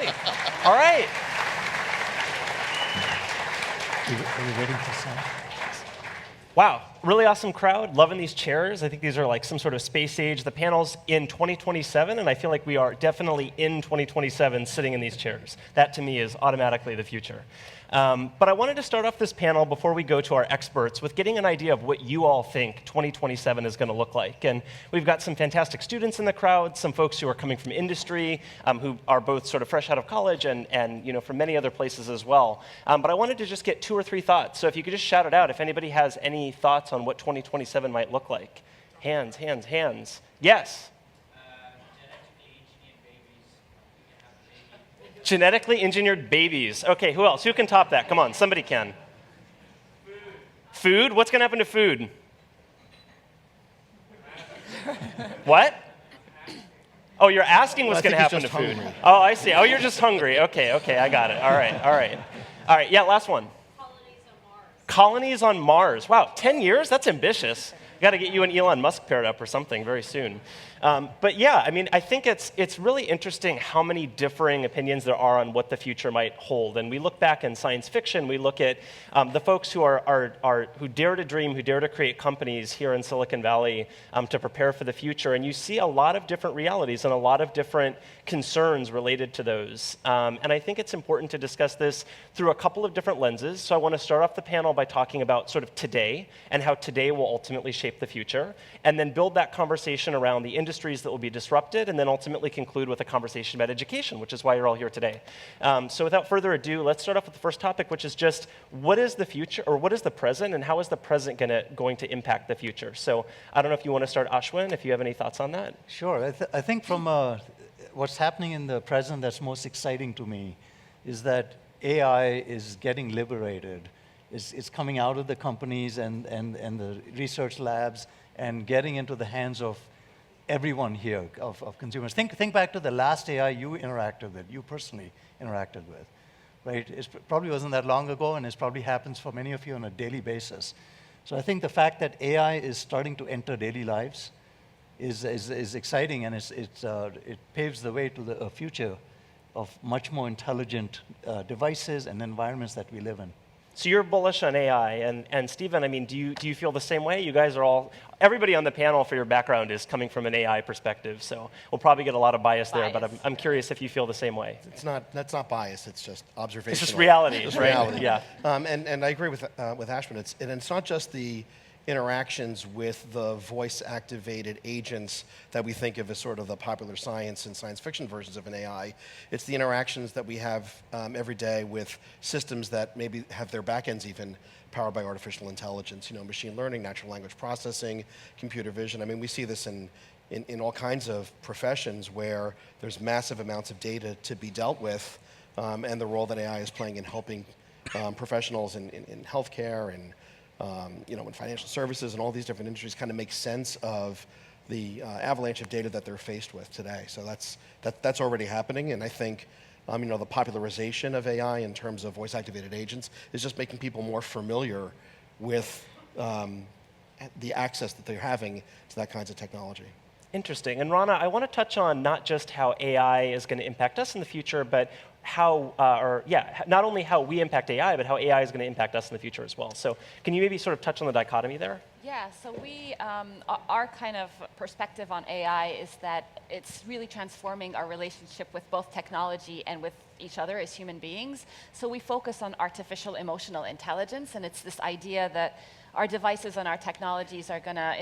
Okay. All right. Are we waiting for sound? Wow, really awesome crowd. Loving these chairs. I think these are like some sort of space age. The panel's in 2027, and I feel like we are definitely in 2027 sitting in these chairs. That, to me, is automatically the future. But I wanted to start off this panel before we go to our experts with getting an idea of what you all think 2027 is going to look like. And we've got some fantastic students in the crowd, some folks who are coming from industry, who are both sort of fresh out of college and from many other places as well. But I wanted to just get 2 or 3 thoughts. So if you could just shout it out if anybody has any thoughts on what 2027 might look like. Hands, hands, hands. Yes? Genetically engineered babies. Okay, who else? Who can top that? Come on, somebody can. Food? What's going to happen to food? What? Oh, you're asking what's going to happen to food. Hungry. Oh, I see. Oh, you're just hungry. Okay, I got it. All right, yeah, last one. Colonies on Mars. Wow, 10 years? That's ambitious. Got to get you and Elon Musk paired up or something very soon. But yeah, I mean, I think it's really interesting how many differing opinions there are on what the future might hold. And we look back in science fiction, we look at the folks who who dare to dream, who dare to create companies here in Silicon Valley to prepare for the future. And you see a lot of different realities and a lot of different concerns related to those. And I think it's important to discuss this through a couple of different lenses. So I want to start off the panel by talking about sort of today and how today will ultimately shape the future, and then build that conversation around the industries that will be disrupted, and then ultimately conclude with a conversation about education, which is why you're all here today. So without further ado, let's start off with the first topic, which is just what is the future, or what is the present, and how is the present going to impact the future? So I don't know if you want to start, Ashwin, if you have any thoughts on that. Sure. I think from what's happening in the present that's most exciting to me is that AI is getting liberated. It's coming out of the companies and the research labs and getting into the hands of everyone here, of consumers. Think back to the last AI you interacted with, you personally interacted with, right? It probably wasn't that long ago, and it probably happens for many of you on a daily basis. So I think the fact that AI is starting to enter daily lives is exciting, and it paves the way to a future of much more intelligent devices and environments that we live in. So you're bullish on AI, and Stephen, I mean, do you feel the same way? You guys are all, everybody on the panel for your background is coming from an AI perspective, so we'll probably get a lot of bias there, but I'm curious if you feel the same way. That's not bias, it's just observational. It's just reality, It's right? reality. Yeah. And I agree with Ashwin. It's not just the interactions with the voice-activated agents that we think of as sort of the popular science and science fiction versions of an AI. It's the interactions that we have every day with systems that maybe have their backends even powered by artificial intelligence, machine learning, natural language processing, computer vision. I mean, we see this in all kinds of professions where there's massive amounts of data to be dealt with, and the role that AI is playing in helping professionals in healthcare and in financial services and all these different industries kind of make sense of the avalanche of data that they're faced with today. So that's already happening, and I think the popularization of AI in terms of voice-activated agents is just making people more familiar with the access that they're having to that kinds of technology. Interesting. And Rana, I want to touch on not just how AI is going to impact us in the future, but how, not only how we impact AI, but how AI is going to impact us in the future as well. So can you maybe sort of touch on the dichotomy there? Yeah, so our kind of perspective on AI is that it's really transforming our relationship with both technology and with each other as human beings. So we focus on artificial emotional intelligence, and it's this idea that our devices and our technologies are going to,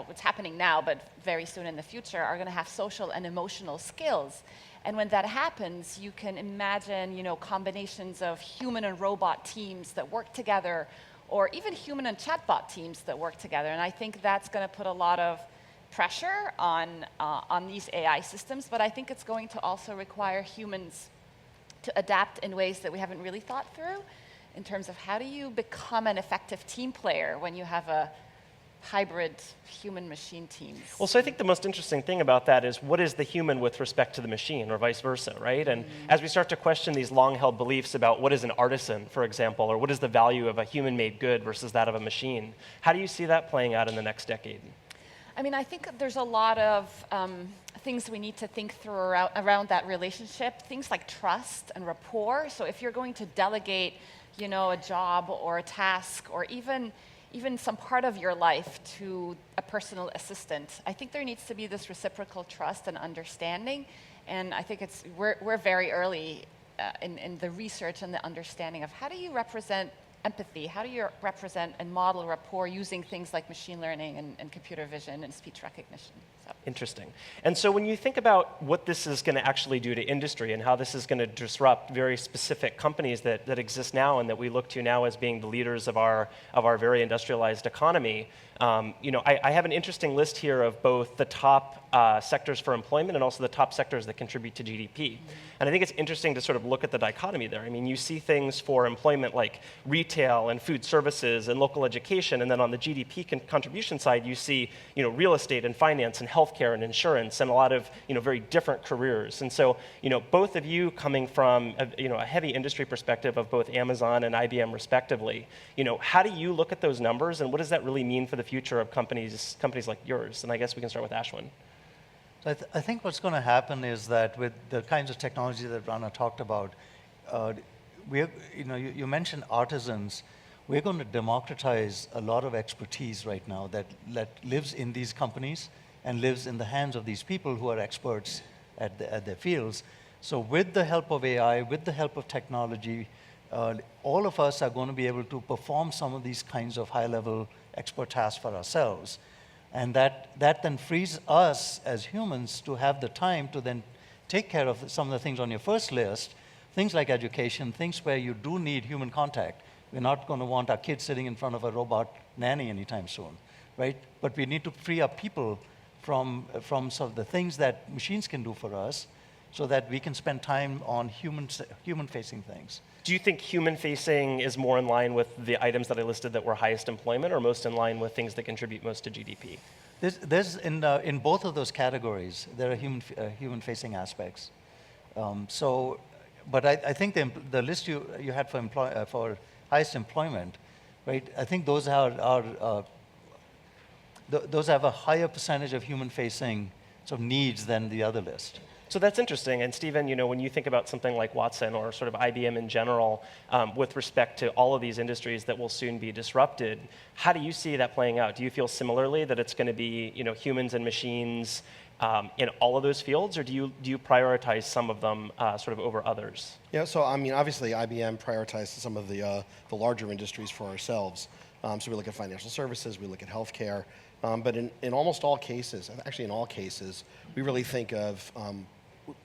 it's happening now, but very soon in the future, are going to have social and emotional skills. And when that happens, you can imagine, combinations of human and robot teams that work together, or even human and chatbot teams that work together. And I think that's going to put a lot of pressure on these AI systems, but I think it's going to also require humans to adapt in ways that we haven't really thought through, in terms of how do you become an effective team player when you have a hybrid human-machine teams. Well, so I think the most interesting thing about that is what is the human with respect to the machine, or vice versa, right? And as we start to question these long-held beliefs about what is an artisan, for example, or what is the value of a human-made good versus that of a machine, how do you see that playing out in the next decade? I mean, I think there's a lot of things we need to think through around that relationship, things like trust and rapport. So if you're going to delegate, a job or a task or even some part of your life to a personal assistant, I think there needs to be this reciprocal trust and understanding. And I think we're very early in the research and the understanding of how do you represent empathy, how do you represent and model rapport using things like machine learning and computer vision and speech recognition. So. Interesting. And so when you think about what this is going to actually do to industry and how this is going to disrupt very specific companies that exist now and that we look to now as being the leaders of our very industrialized economy, I have an interesting list here of both the top sectors for employment and also the top sectors that contribute to GDP. And I think it's interesting to sort of look at the dichotomy there. I mean, you see things for employment like retail and food services and local education, and then on the GDP contribution side, you see, real estate and finance and healthcare and insurance and a lot of, very different careers. And so, both of you coming from, a heavy industry perspective of both Amazon and IBM respectively, how do you look at those numbers and what does that really mean for the future of companies like yours? And I guess we can start with Ashwin. So I think what's going to happen is that with the kinds of technology that Rana talked about, you mentioned artisans. We're going to democratize a lot of expertise right now that lives in these companies and lives in the hands of these people who are experts at their fields. So with the help of AI, with the help of technology, all of us are going to be able to perform some of these kinds of high-level expert tasks for ourselves. And that then frees us as humans to have the time to then take care of some of the things on your first list, things like education, things where you do need human contact. We're not going to want our kids sitting in front of a robot nanny anytime soon, right? But we need to free up people from some of the things that machines can do for us so that we can spend time on human-facing things. Do you think human-facing is more in line with the items that I listed that were highest employment or most in line with things that contribute most to GDP? There's in both of those categories, there are human-facing aspects. But I think the list you had for highest employment, right? I think those those have a higher percentage of human-facing sort of needs than the other list. So that's interesting. And Stephen, when you think about something like Watson or sort of IBM in general, with respect to all of these industries that will soon be disrupted, how do you see that playing out? Do you feel similarly that it's going to be humans and machines in all of those fields, or do you prioritize some of them sort of over others? Yeah, so I mean, obviously IBM prioritized some of the larger industries for ourselves. So we look at financial services, we look at healthcare, but in almost all cases, actually in all cases, we really think of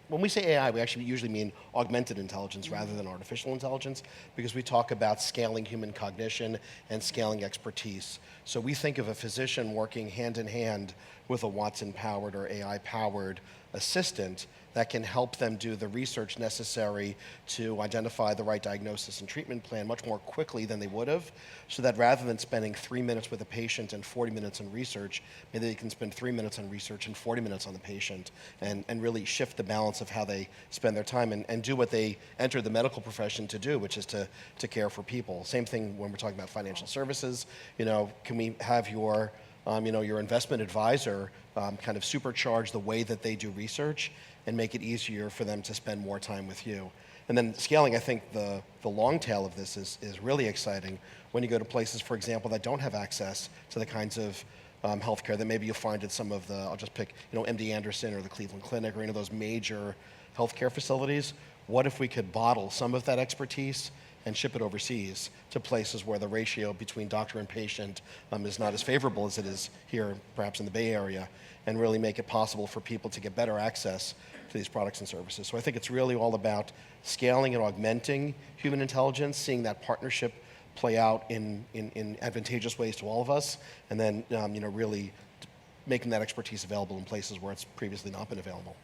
when we say AI, we actually usually mean augmented intelligence rather than artificial intelligence, because we talk about scaling human cognition and scaling expertise. So we think of a physician working hand in hand with a Watson-powered or AI-powered assistant that can help them do the research necessary to identify the right diagnosis and treatment plan much more quickly than they would have, so that rather than spending 3 minutes with a patient and 40 minutes on research, maybe they can spend 3 minutes on research and 40 minutes on the patient and really shift the balance of how they spend their time and do what they entered the medical profession to do, which is to care for people. Same thing when we're talking about financial services. Can we have your investment advisor kind of supercharge the way that they do research and make it easier for them to spend more time with you. And then scaling, I think the long tail of this is really exciting when you go to places, for example, that don't have access to the kinds of healthcare that maybe you'll find at some of the, I'll just pick, MD Anderson or the Cleveland Clinic or any of those major healthcare facilities. What if we could bottle some of that expertise and ship it overseas to places where the ratio between doctor and patient is not as favorable as it is here, perhaps in the Bay Area, and really make it possible for people to get better access to these products and services. So I think it's really all about scaling and augmenting human intelligence, seeing that partnership play out in advantageous ways to all of us, and then really making that expertise available in places where it's previously not been available.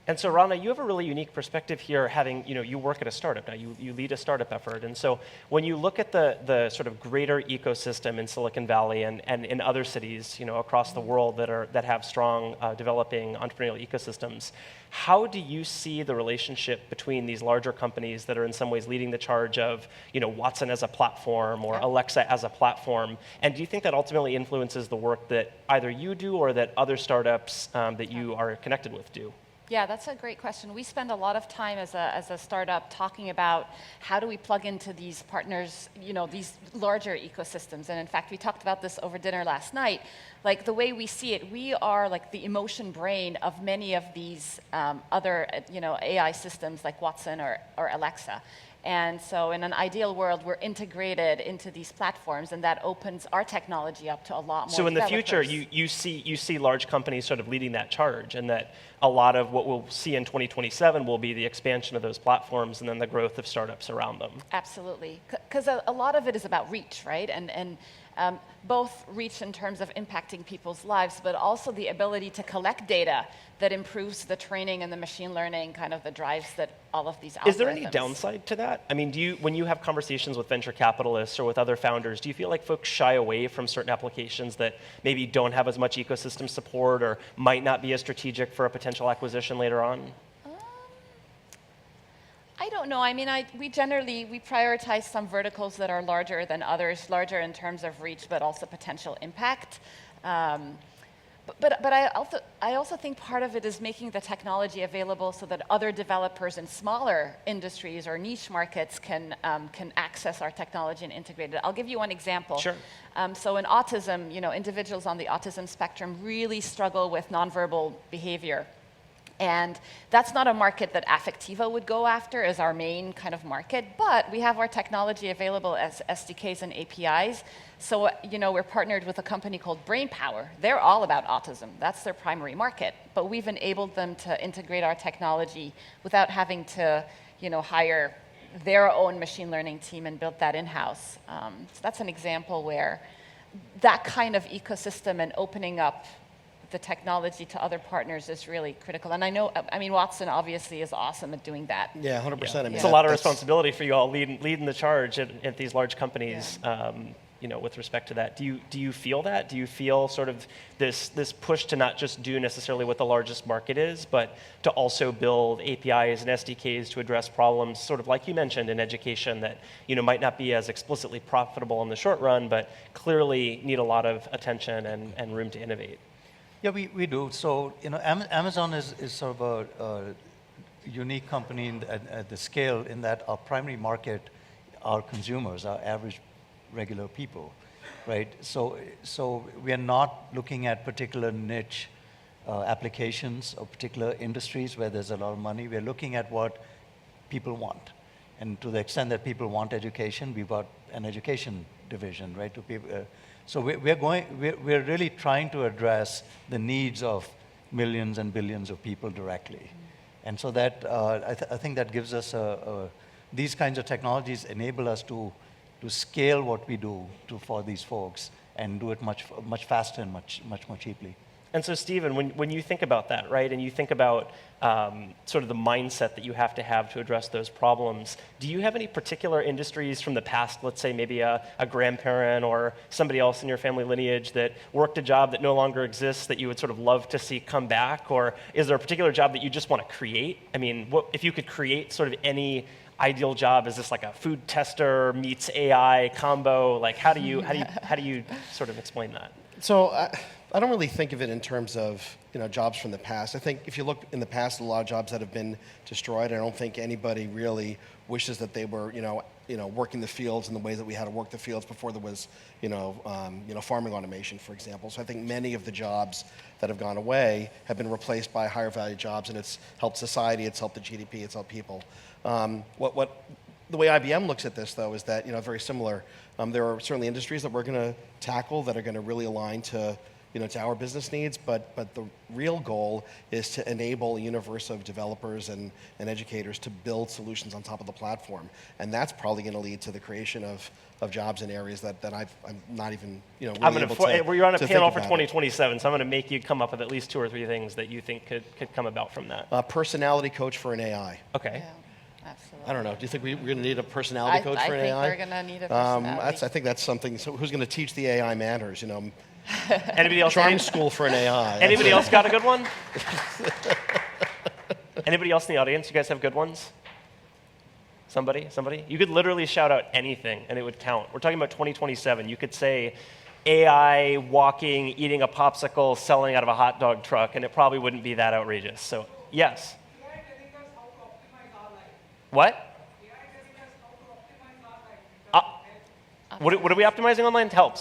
And so, Rana, you have a really unique perspective here, having, you work at a startup now, you lead a startup effort. And so when you look at the sort of greater ecosystem in Silicon Valley and in other cities, across the world that have strong developing entrepreneurial ecosystems, how do you see the relationship between these larger companies that are in some ways leading the charge of, Watson as a platform or Alexa as a platform? And do you think that ultimately influences the work that either you do or that other startups that you are connected with do? Yeah, that's a great question. We spend a lot of time as a startup talking about how do we plug into these partners, these larger ecosystems. And in fact, we talked about this over dinner last night. Like the way we see it, we are like the emotion brain of many of these other, AI systems like Watson or Alexa. And so in an ideal world, we're integrated into these platforms, and that opens our technology up to a lot more So in the future, developers. you see large companies sort of leading that charge, and that a lot of what we'll see in 2027 will be the expansion of those platforms and then the growth of startups around them. Absolutely, because a lot of it is about reach, right? And both reach in terms of impacting people's lives, but also the ability to collect data that improves the training and the machine learning, kind of the drives that all of these algorithms. Is there any downside to that? I mean, when you have conversations with venture capitalists or with other founders, do you feel like folks shy away from certain applications that maybe don't have as much ecosystem support or might not be as strategic for a potential acquisition later on? I don't know. I mean, we prioritize some verticals that are larger than others, larger in terms of reach, but also potential impact. But I also think part of it is making the technology available so that other developers in smaller industries or niche markets can access our technology and integrate it. I'll give you one example. Sure. So in autism, individuals on the autism spectrum really struggle with nonverbal behavior. And that's not a market that Affectiva would go after as our main kind of market, but we have our technology available as SDKs and APIs. So, we're partnered with a company called BrainPower. They're all about autism. That's their primary market. But we've enabled them to integrate our technology without having to, hire their own machine learning team and build that in-house. So that's an example where that kind of ecosystem and opening up the technology to other partners is really critical. And Watson obviously is awesome at doing that. Yeah, 100%. Yeah. I mean, it's a lot of responsibility for you all leading the charge at these large companies, with respect to that. Do you feel that? Do you feel sort of this push to not just do necessarily what the largest market is, but to also build APIs and SDKs to address problems, sort of like you mentioned in education, that might not be as explicitly profitable in the short run, but clearly need a lot of attention and room to innovate? Yeah, we do. So, Amazon is sort of a unique company at the scale in that our primary market are consumers, our average regular people, right? So we are not looking at particular niche applications or particular industries where there's a lot of money. We're looking at what people want. And to the extent that people want education, we've got an education division, right? So we're really trying to address the needs of millions and billions of people directly. And so that, I think that gives us these kinds of technologies enable us to scale what we do for these folks and do it much faster and much more cheaply. And so, Stephen, when you think about that, right, and you think about sort of the mindset that you have to address those problems, do you have any particular industries from the past, let's say maybe a grandparent or somebody else in your family lineage that worked a job that no longer exists that you would sort of love to see come back? Or is there a particular job that you just want to create? I mean, if you could create sort of any ideal job, is this like a food tester meets AI combo? Like, how do you sort of explain that? So I don't really think of it in terms of jobs from the past. I think if you look in the past, a lot of jobs that have been destroyed. I don't think anybody really wishes that they were working the fields in the ways that we had to work the fields before there was farming automation, for example. So I think many of the jobs that have gone away have been replaced by higher value jobs, and it's helped society, it's helped the GDP, it's helped people. The way IBM looks at this, though, is that very similar. There are certainly industries that we're going to tackle that are going to really align to to our business needs, but the real goal is to enable a universe of developers and educators to build solutions on top of the platform. And that's probably going to lead to the creation of jobs in areas that I'm not even really able to. You're on a to panel think for about 2027, so I'm going to make you come up with at least 2 or 3 things that you think could come about from that. Personality coach for an AI. Okay. Yeah, absolutely. I don't know. Do you think we're going to need a personality coach for an AI? I think we're going to need a personality. I think that's something. So who's going to teach the AI manners? Anybody else? Charm school for an AI. Anybody else got a good one? Anybody else in the audience? You guys have good ones? Somebody? You could literally shout out anything and it would count. We're talking about 2027. You could say AI walking, eating a popsicle, selling out of a hot dog truck, and it probably wouldn't be that outrageous. So, yes. AI telling us how to optimize our life. What? AI telling us how to optimize our life. What are we optimizing online to help?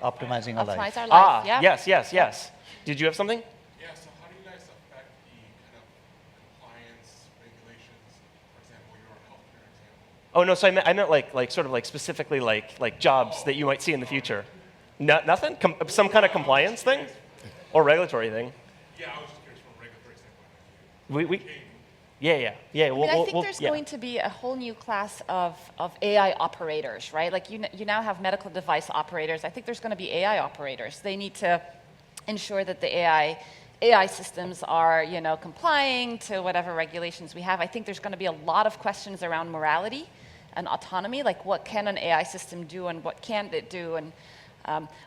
Optimizing our life. Optimize our life, yeah. Yes. Did you have something? Yeah, so how do you guys affect the kind of compliance regulations, for example, your healthcare example? Oh no, so I meant like sort of like specifically like jobs that you might see in the future. Nothing? Some kind of compliance thing, or regulatory thing? Yeah, I was just curious from a regulatory standpoint. Yeah. I think there's going to be a whole new class of AI operators, right? Like you now have medical device operators. I think there's going to be AI operators. They need to ensure that the AI systems are, complying to whatever regulations we have. I think there's going to be a lot of questions around morality and autonomy, like what can an AI system do and what can't it do, and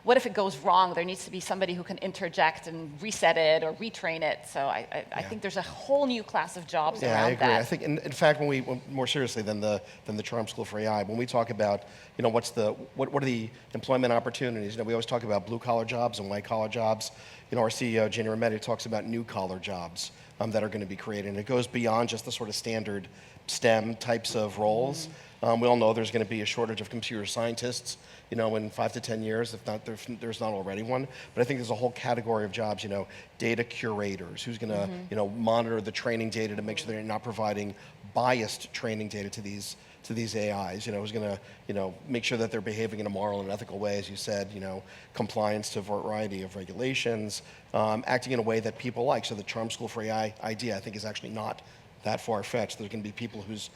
what if it goes wrong? There needs to be somebody who can interject and reset it or retrain it. So I think there's a whole new class of jobs around I agree. that. I think, in fact, when more seriously than the Charm School for AI, when we talk about, what are the employment opportunities? We always talk about blue collar jobs and white collar jobs. Our CEO Jenny Rometty talks about new collar jobs that are going to be created, and it goes beyond just the sort of standard STEM types of roles. We all know there's going to be a shortage of computer scientists, in 5 to 10 years, if not there's not already one. But I think there's a whole category of jobs, data curators, who's going to, monitor the training data to make sure they're not providing biased training data to these AIs, who's going to, make sure that they're behaving in a moral and ethical way, as you said, compliance to a variety of regulations, acting in a way that people like. So the Charm School for AI idea, I think, is actually not that far-fetched. There's going to be people whose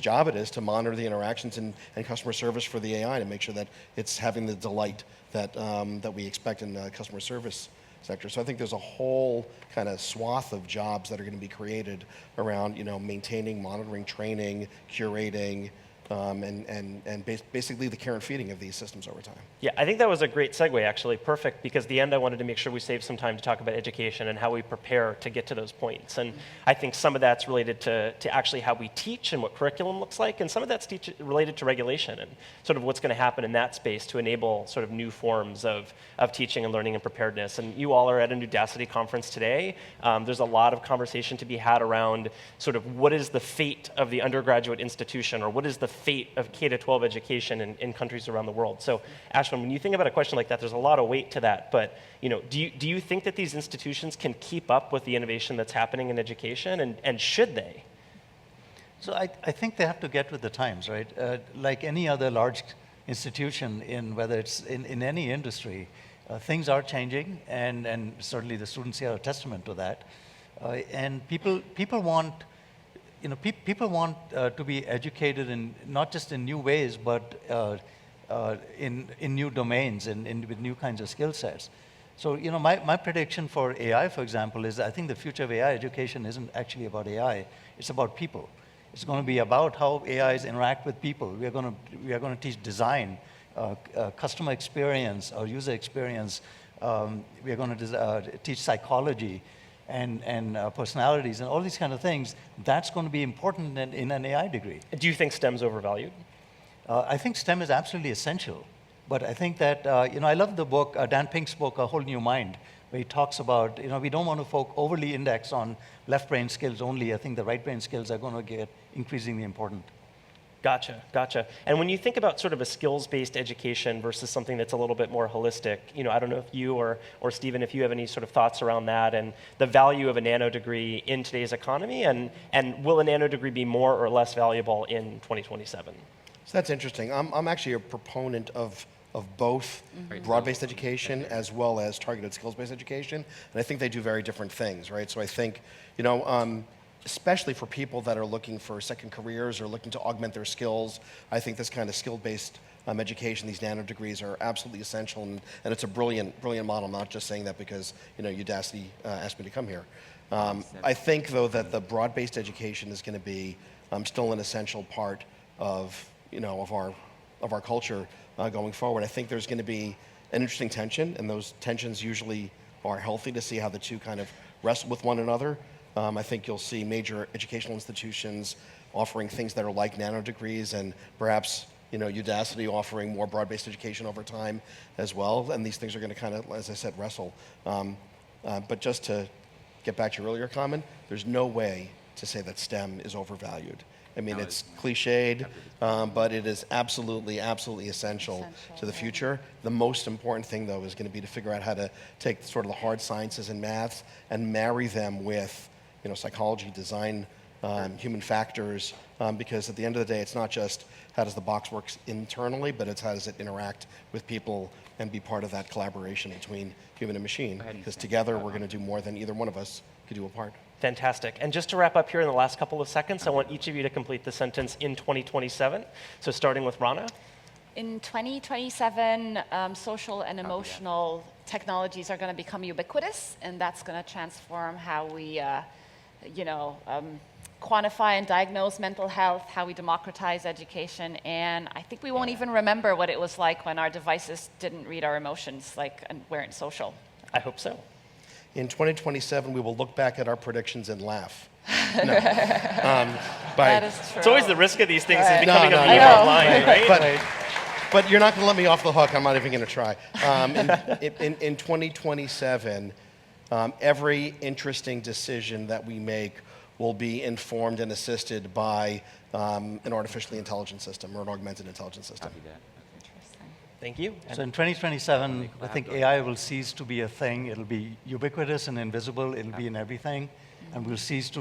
job it is to monitor the interactions and customer service for the AI to make sure that it's having the delight that we expect in the customer service sector. So I think there's a whole kind of swath of jobs that are going to be created around, maintaining, monitoring, training, curating, and basically the care and feeding of these systems over time. Yeah, I think that was a great segue, actually. Perfect, because at the end I wanted to make sure we save some time to talk about education and how we prepare to get to those points. And I think some of that's related to actually how we teach and what curriculum looks like, and some of that's related to regulation and sort of what's going to happen in that space to enable sort of new forms of teaching and learning and preparedness. And you all are at an Udacity conference today. There's a lot of conversation to be had around sort of what is the fate of the undergraduate institution, or what is the fate of K-12 education in countries around the world. So, Ashwin, when you think about a question like that, there's a lot of weight to that. But do you think that these institutions can keep up with the innovation that's happening in education, and should they? So I think they have to get with the times, right? Like any other large institution, whether it's in any industry, things are changing, and certainly the students here are a testament to that. And people want. People want to be educated in not just in new ways, but in new domains and with new kinds of skill sets. So, my prediction for AI, for example, is I think the future of AI education isn't actually about AI. It's about people. It's going to be about how AIs interact with people. We are going to teach design, customer experience, or user experience. We are going to teach psychology. And personalities and all these kind of things. That's going to be important in an AI degree. Do you think STEM's overvalued? I think STEM is absolutely essential. But I think that, I love the book, Dan Pink's book, A Whole New Mind, where he talks about, we don't want to overly index on left brain skills only. I think the right brain skills are going to get increasingly important. Gotcha. And when you think about sort of a skills-based education versus something that's a little bit more holistic, I don't know if you or Stephen, if you have any sort of thoughts around that and the value of a nano degree in today's economy, and will a nano degree be more or less valuable in 2027? So that's interesting. I'm actually a proponent of of both broad-based education as well as targeted skills-based education. And I think they do very different things, right? So I think, especially for people that are looking for second careers or looking to augment their skills, I think this kind of skill-based education, these nano degrees are absolutely essential, and it's a brilliant model. I'm not just saying that because Udacity asked me to come here. I think, though, that the broad-based education is going to be still an essential part of our culture going forward. I think there's going to be an interesting tension, and those tensions usually are healthy to see how the two kind of wrestle with one another. I think you'll see major educational institutions offering things that are like nano degrees, and perhaps Udacity offering more broad-based education over time as well. And these things are going to kind of, as I said, wrestle. But just to get back to your earlier comment, there's no way to say that STEM is overvalued. I mean, it's cliched, but it is absolutely essential to the future. The most important thing, though, is going to be to figure out how to take sort of the hard sciences and maths and marry them with psychology, design, human factors, because at the end of the day, it's not just how does the box work internally, but it's how does it interact with people and be part of that collaboration between human and machine, because together we're going to do more than either one of us could do apart. Fantastic. And just to wrap up here in the last couple of seconds, I want each of you to complete the sentence in 2027. So starting with Rana. In 2027, social and emotional technologies are going to become ubiquitous, and that's going to transform how we, quantify and diagnose mental health, how we democratize education, and I think we won't even remember what it was like when our devices didn't read our emotions, and weren't social. I hope so. In 2027, we will look back at our predictions and laugh. No. That is true. It's always the risk of these things is No, becoming no, a no. meme online, right? But you're not going to let me off the hook. I'm not even going to try. In 2027, every interesting decision that we make will be informed and assisted by an artificially intelligent system or an augmented intelligence system. Thank you. So in 2027, I think AI will cease to be a thing. It'll be ubiquitous and invisible. It'll be in everything, and we'll cease to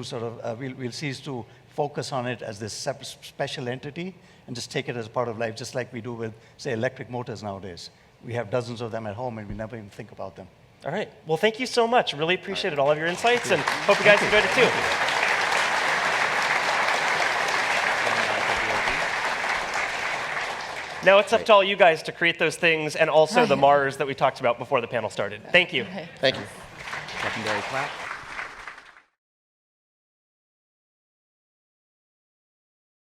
we'll cease to focus on it as this special entity and just take it as a part of life, just like we do with, say, electric motors nowadays. We have dozens of them at home, and we never even think about them. All right. Well, thank you so much. Really appreciated all of your insights, and hope you guys enjoyed it too. Now it's up to all you guys to create those things and also the Mars that we talked about before the panel started. Thank you. Thank you. Secondary clap.